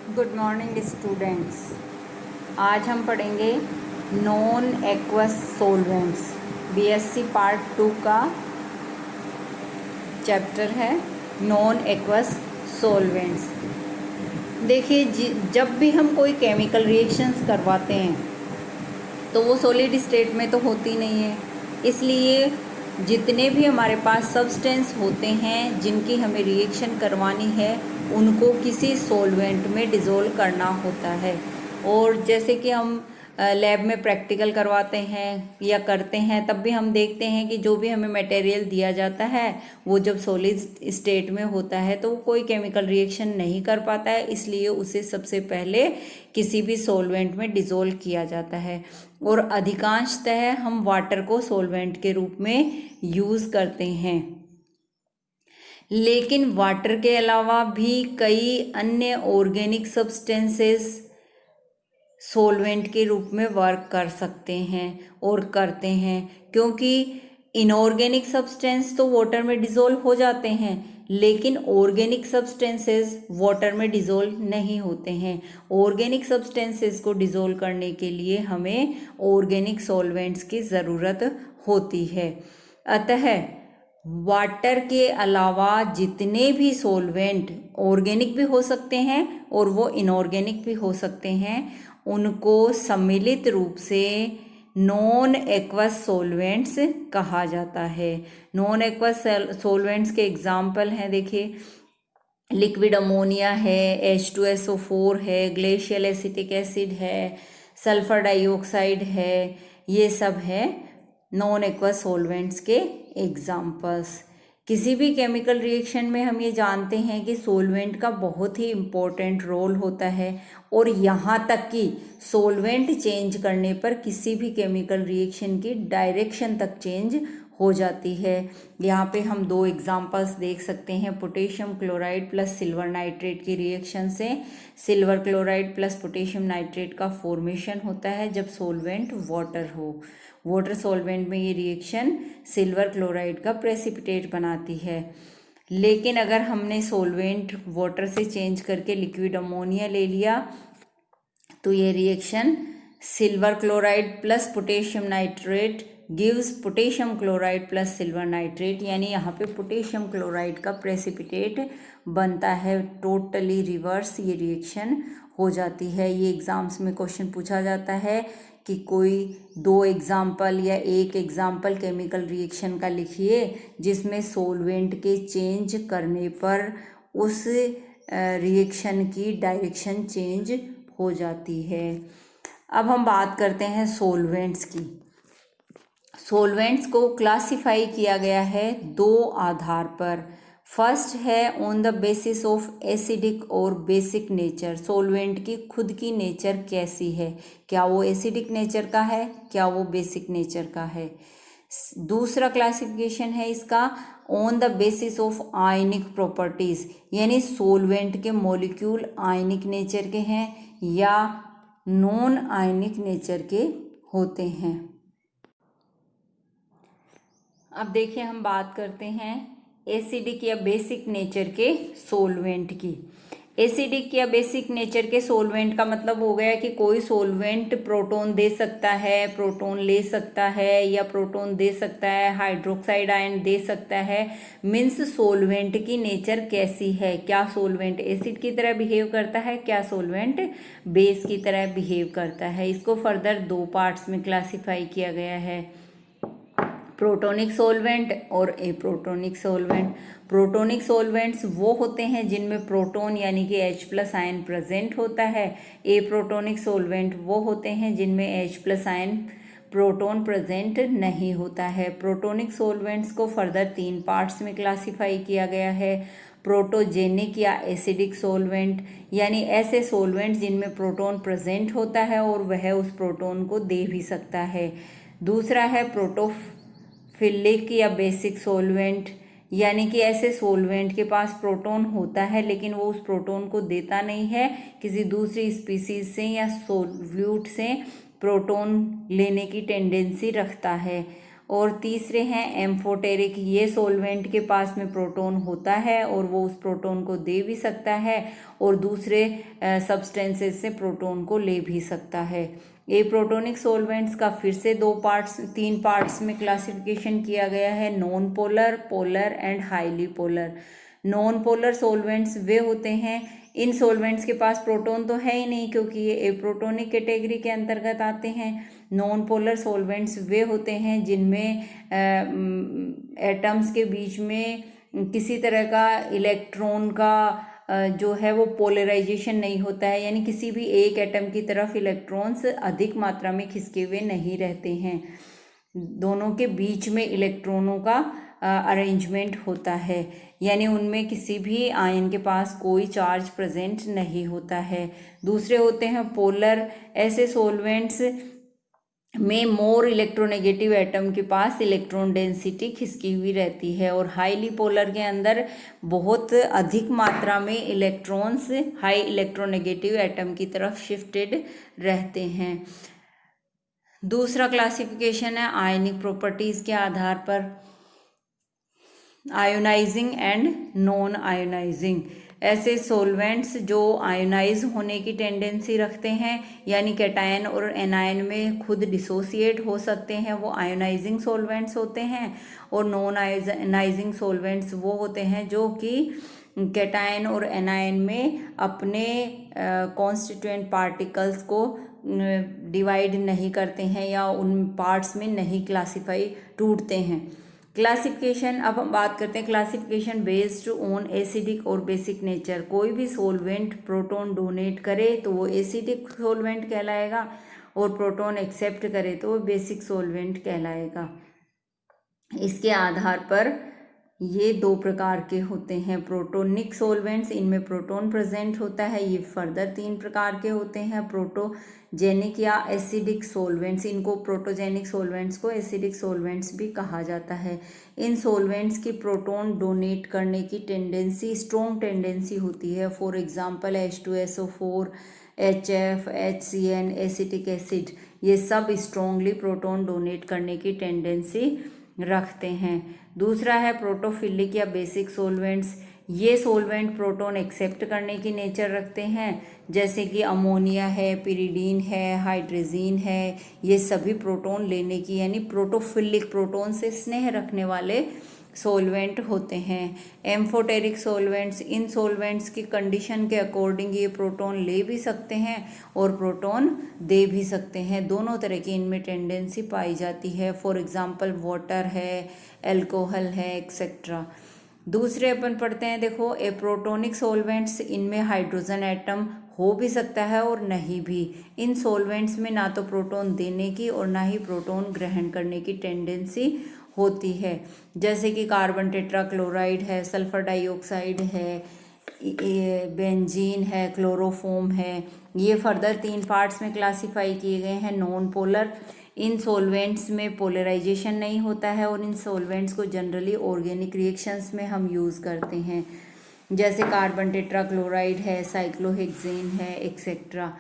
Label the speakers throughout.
Speaker 1: Good morning students. आज हम पढ़ेंगे non aqueous solvents. BSc part 2 का चैप्टर है नॉन एक्वस सॉल्वेंट्स। देखिए, जब भी हम कोई केमिकल रिएक्शंस करवाते हैं तो वो सॉलिड स्टेट में तो होती नहीं है, इसलिए जितने भी हमारे पास सब्सटेंस होते हैं जिनकी हमें रिएक्शन करवानी है उनको किसी सॉल्वेंट में डिज़ोल्व करना होता है। और जैसे कि हम लैब में प्रैक्टिकल करवाते हैं या करते हैं, तब भी हम देखते हैं कि जो भी हमें मटेरियल दिया जाता है वो जब सॉलिड स्टेट में होता है तो वो कोई केमिकल रिएक्शन नहीं कर पाता है, इसलिए उसे सबसे पहले किसी भी सॉल्वेंट में डिज़ोल्व किया जाता है। और अधिकांशतः हम वाटर को सॉल्वेंट के रूप में यूज़ करते हैं, लेकिन वाटर के अलावा भी कई अन्य ऑर्गेनिक सब्सटेंसेस सॉल्वेंट के रूप में वर्क कर सकते हैं और करते हैं, क्योंकि इनऑर्गेनिक सब्सटेंस तो वाटर में डिज़ोल्व हो जाते हैं लेकिन ऑर्गेनिक सब्सटेंसेस वाटर में डिज़ोल्व नहीं होते हैं। ऑर्गेनिक सब्सटेंसेस को डिज़ोल्व करने के लिए हमें ऑर्गेनिक सॉल्वेंट्स की ज़रूरत होती है। अतः वाटर के अलावा जितने भी सॉल्वेंट ऑर्गेनिक भी हो सकते हैं और वो इनऑर्गेनिक भी हो सकते हैं, उनको सम्मिलित रूप से नॉन एक्वस सॉल्वेंट्स कहा जाता है। नॉन एक्वस सॉल्वेंट्स के एग्जाम्पल हैं, देखिए, लिक्विड अमोनिया है, H2SO4 है, ग्लेशियल एसिटिक एसिड है, सल्फर डाइऑक्साइड है, ये सब है नॉन एक्वस सॉल्वेंट्स के एग्जाम्पल्स। किसी भी केमिकल रिएक्शन में हम ये जानते हैं कि सॉल्वेंट का बहुत ही इम्पोर्टेंट रोल होता है, और यहाँ तक कि सॉल्वेंट चेंज करने पर किसी भी केमिकल रिएक्शन की डायरेक्शन तक चेंज हो जाती है। यहाँ पे हम दो एग्जांपल्स देख सकते हैं। Potassium chloride plus silver nitrate की रिएक्शन से silver chloride plus potassium nitrate का फॉर्मेशन होता है जब सॉल्वेंट वाटर हो। वाटर सॉल्वेंट में ये रिएक्शन सिल्वर क्लोराइड का प्रेसिपिटेट बनाती है। लेकिन अगर हमने सॉल्वेंट वाटर से चेंज करके लिक्विड अमोनिया ले लिया तो ये reaction silver chloride plus potassium nitrate gives potassium chloride plus silver nitrate, यानी यहाँ पे पोटेशियम क्लोराइड का प्रेसिपिटेट बनता है। टोटली रिवर्स ये रिएक्शन हो जाती है। ये एग्जाम्स में क्वेश्चन पूछा जाता है कि कोई दो एग्जाम्पल या एक एग्जाम्पल केमिकल रिएक्शन का लिखिए जिसमें सॉल्वेंट के चेंज करने पर उस रिएक्शन की डायरेक्शन चेंज हो जाती है। अब हम बात करते हैं सॉल्वेंट्स की। सॉल्वेंट्स को क्लासिफाई किया गया है दो आधार पर। फर्स्ट है on the basis of acidic और बेसिक नेचर। सॉल्वेंट की खुद की नेचर कैसी है, क्या वो एसिडिक नेचर का है, क्या वो बेसिक नेचर का है। दूसरा क्लासिफिकेशन है इसका on the basis of ionic properties, यानी सॉल्वेंट के मॉलिक्यूल आयनिक नेचर के हैं या नॉन आयनिक नेचर के होते हैं। अब देखिए, हम बात करते हैं एसिडिक या बेसिक नेचर के सॉल्वेंट की। एसिडिक या बेसिक नेचर के सॉल्वेंट का मतलब हो गया कि कोई सॉल्वेंट प्रोटॉन दे सकता है, प्रोटॉन ले सकता है, या प्रोटॉन दे सकता है, हाइड्रोक्साइड आयन दे सकता है। मीन्स सॉल्वेंट की नेचर कैसी है, क्या सॉल्वेंट एसिड की तरह बिहेव करता है, क्या सॉल्वेंट बेस की तरह बिहेव करता है। इसको फर्दर दो पार्ट्स में क्लासीफाई किया गया है, प्रोटोनिक सॉल्वेंट और एप्रोटोनिक सॉल्वेंट। प्रोटोनिक सॉल्वेंट्स वो होते हैं जिनमें प्रोटॉन यानी कि H+ आयन प्रेजेंट होता है। एप्रोटोनिक सॉल्वेंट वो होते हैं जिनमें H+ आयन प्रोटॉन प्रेजेंट नहीं होता है। प्रोटोनिक सॉल्वेंट्स को फर्दर तीन पार्ट्स में क्लासीफाई किया गया है। प्रोटोजेनिक या एसिडिक सॉल्वेंट, यानी ऐसे सॉल्वेंट जिनमें प्रोटॉन प्रेजेंट होता है और वह उस प्रोटॉन को दे भी सकता है। दूसरा है प्रोटोफिलिक या बेसिक सॉल्वेंट, यानी कि ऐसे सॉल्वेंट के पास प्रोटॉन होता है लेकिन वो उस प्रोटॉन को देता नहीं है, किसी दूसरी स्पीसीज से या सोल्यूट से प्रोटॉन लेने की टेंडेंसी रखता है। और तीसरे हैं एम्फोटेरिक। ये सोलवेंट के पास में प्रोटॉन होता है और वो उस प्रोटॉन को दे भी सकता है और दूसरे सब्सटेंसेस से प्रोटॉन को ले भी सकता है। एप्रोटोनिक सोलवेंट्स का फिर से तीन पार्ट्स में क्लासिफिकेशन किया गया है, non polar, polar and highly polar. Non polar solvents वे होते हैं, इन सोलवेंट्स के पास प्रोटॉन तो है ही नहीं क्योंकि ये एप्रोटोनिक कैटेगरी के अंतर्गत आते हैं। नॉन पोलर सोलवेंट्स वे होते हैं जिनमें एटम्स के बीच में किसी तरह का इलेक्ट्रॉन का जो है वो पोलराइजेशन नहीं होता है, यानी किसी भी एक एटम की तरफ इलेक्ट्रॉन्स अधिक मात्रा में खिसके हुए नहीं रहते हैं, दोनों के बीच में इलेक्ट्रॉनों का अरेंजमेंट होता है, यानी उनमें किसी भी आयन के पास कोई चार्ज प्रेजेंट नहीं होता है। दूसरे होते हैं पोलर। ऐसे सोलवेंट्स में मोर इलेक्ट्रोनेगेटिव एटम के पास इलेक्ट्रॉन डेंसिटी खिसकी हुई रहती है और हाईली पोलर के अंदर बहुत अधिक मात्रा में इलेक्ट्रॉन्स हाई इलेक्ट्रोनेगेटिव एटम की तरफ शिफ्टेड रहते हैं। दूसरा क्लासिफिकेशन है आयनिक प्रॉपर्टीज के आधार पर, आयोनाइजिंग एंड नॉन आयोनाइजिंग। ऐसे सोलवेंट्स जो आयोनाइज होने की टेंडेंसी रखते हैं, यानी कैटायन और एनायन में खुद डिसोसिएट हो सकते हैं, वो आयोनाइजिंग सोलवेंट्स होते हैं। और नॉन आयोनाइजिंग सोलवेंट्स वो होते हैं जो कि कैटायन और एनायन में अपने कॉन्स्टिट्यूएंट पार्टिकल्स को डिवाइड नहीं करते हैं या उन पार्ट्स में नहीं टूटते हैं। क्लासिफिकेशन, अब हम बात करते हैं क्लासिफिकेशन बेस्ड ऑन एसिडिक और बेसिक नेचर। कोई भी सोलवेंट प्रोटॉन डोनेट करे तो वो एसिडिक सोलवेंट कहलाएगा और प्रोटॉन एक्सेप्ट करे तो वो बेसिक सोलवेंट कहलाएगा। इसके आधार पर ये दो प्रकार के होते हैं। प्रोटोनिक सोलवेंट्स, इनमें प्रोटॉन प्रेजेंट होता है, ये फर्दर तीन प्रकार के होते हैं। प्रोटोजेनिक या एसिडिक सोलवेंट्स, इनको प्रोटोजेनिक सोलवेंट्स को एसिडिक सोलवेंट्स भी कहा जाता है। इन सोलवेंट्स की प्रोटॉन डोनेट करने की टेंडेंसी, स्ट्रॉन्ग टेंडेंसी होती है। For example H2SO4, HF, HCN, acetic acid, ये सब स्ट्रॉन्गली प्रोटॉन डोनेट करने की टेंडेंसी रखते हैं। दूसरा है प्रोटोफिलिक या बेसिक सोलवेंट्स। ये सोलवेंट प्रोटॉन एक्सेप्ट करने की नेचर रखते हैं, जैसे कि अमोनिया है, पिरिडीन है, हाइड्रोजीन है, ये सभी प्रोटॉन लेने की, यानी प्रोटोफिलिक, प्रोटॉन से स्नेह रखने वाले सोलवेंट होते हैं। एम्फोटेरिक सोलवेंट्स, इन सोलवेंट्स की कंडीशन के अकॉर्डिंग ये प्रोटॉन ले भी सकते हैं और प्रोटॉन दे भी सकते हैं, दोनों तरह की इनमें टेंडेंसी पाई जाती है। फॉर एग्जांपल वाटर है, अल्कोहल है, एक्सेट्रा। दूसरे अपन पढ़ते हैं, देखो एप्रोटोनिक सोलवेंट्स, इनमें हाइड्रोजन एटम हो भी सकता है और नहीं भी। इन सोलवेंट्स में ना तो प्रोटॉन देने की और ना ही प्रोटॉन ग्रहण करने की टेंडेंसी होती है, जैसे कि कार्बन टेट्राक्लोराइड है, सल्फर डाइऑक्साइड है, बेंजीन है, क्लोरोफॉर्म है। ये फर्दर तीन पार्ट्स में क्लासिफाई किए गए हैं। नॉन पोलर, इन सोलवेंट्स में पोलराइजेशन नहीं होता है और इन सोलवेंट्स को जनरली ऑर्गेनिक रिएक्शंस में हम यूज़ करते हैं, जैसे कार्बन टेट्राक्लोराइड है, साइक्लोहेक्सेन है, एक्सेट्रा।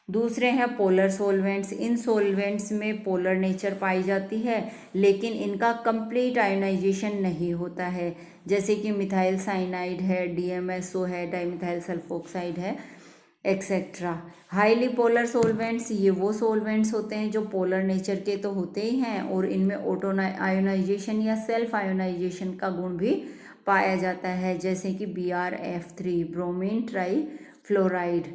Speaker 1: दूसरे हैं पोलर सोलवेंट्स। इन सोलवेंट्स में पोलर नेचर पाई जाती है लेकिन इनका कंप्लीट आयोनाइजेशन नहीं होता है, जैसे कि मिथाइल साइनाइड है, DMSO है, डाइमिथाइल सल्फोक्साइड है, एक्सेट्रा। हाईली पोलर सोलवेंट्स, ये वो सोलवेंट्स होते हैं जो पोलर नेचर के तो होते ही हैं और इनमें ऑटो आयोनाइजेशन या सेल्फ आयोनाइजेशन का गुण भी पाया जाता है, जैसे कि BrF3, bromine try fluoride.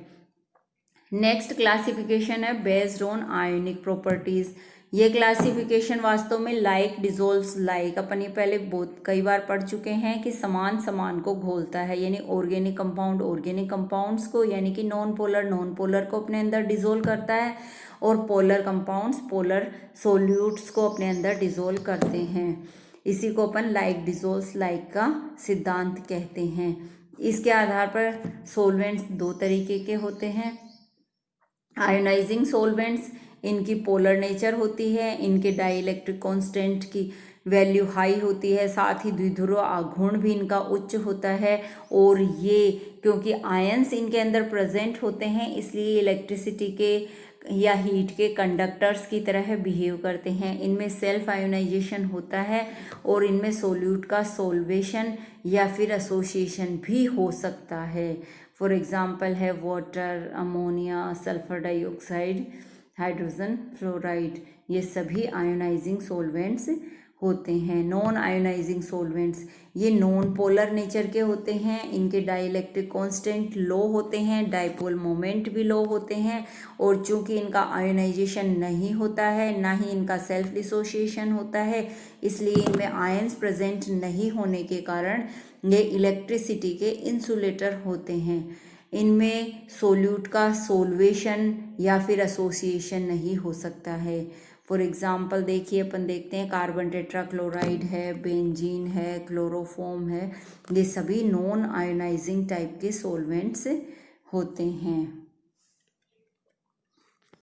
Speaker 1: Next classification है बेस्ड ऑन आयोनिक प्रॉपर्टीज। ये क्लासिफिकेशन वास्तव में लाइक डिजोल्व्स लाइक, अपन ये पहले बहुत कई बार पढ़ चुके हैं कि समान समान को घोलता है, यानी ऑर्गेनिक कंपाउंड ऑर्गेनिक कंपाउंड्स को, यानी कि नॉन पोलर को अपने अंदर डिजोल्व करता है और पोलर कंपाउंड्स पोलर सोल्यूट्स को अपने अंदर डिजोल्व करते हैं। इसी को अपन लाइक डिजोल्व्स लाइक का सिद्धांत कहते हैं। इसके आधार पर सोलवेंट्स दो तरीके के होते हैं। आयोनाइजिंग सोलवेंट्स, इनकी पोलर नेचर होती है, इनके डाइइलेक्ट्रिक कांस्टेंट की वैल्यू हाई होती है, साथ ही द्विध्रुव आघूर्ण भी इनका उच्च होता है और ये क्योंकि आयंस इनके अंदर प्रेजेंट होते हैं, इसलिए इलेक्ट्रिसिटी के या हीट के कंडक्टर्स की तरह बिहेव करते हैं। इनमें सेल्फ आयोनाइजेशन होता है और इनमें सोल्यूट का सोल्वेशन या फिर एसोसिएशन भी हो सकता है। फॉर एग्जांपल है water, ammonia, sulphur dioxide, hydrogen fluoride, ये सभी आयोनाइजिंग सोलवेंट्स होते हैं। नॉन आयोनाइजिंग सोलवेंट्स ये नॉन पोलर नेचर के होते हैं, इनके डाइइलेक्ट्रिक कांस्टेंट लो होते हैं, डाइपोल मोमेंट भी लो होते हैं, और चूंकि इनका आयोनाइजेशन नहीं होता है, ना ही इनका सेल्फ डिसोसिएशन होता है, इसलिए इनमें आयंस प्रेजेंट नहीं होने के कारण ये इलेक्ट्रिसिटी के इंसुलेटर होते हैं। इनमें सोल्यूट का सोल्वेशन या फिर एसोसिएशन नहीं हो सकता है। फॉर एग्जाम्पल देखिए, अपन देखते हैं कार्बन टेट्राक्लोराइड है, बेंजीन है, क्लोरोफॉर्म है, ये सभी नॉन आयोनाइजिंग टाइप के सोलवेंट्स होते हैं।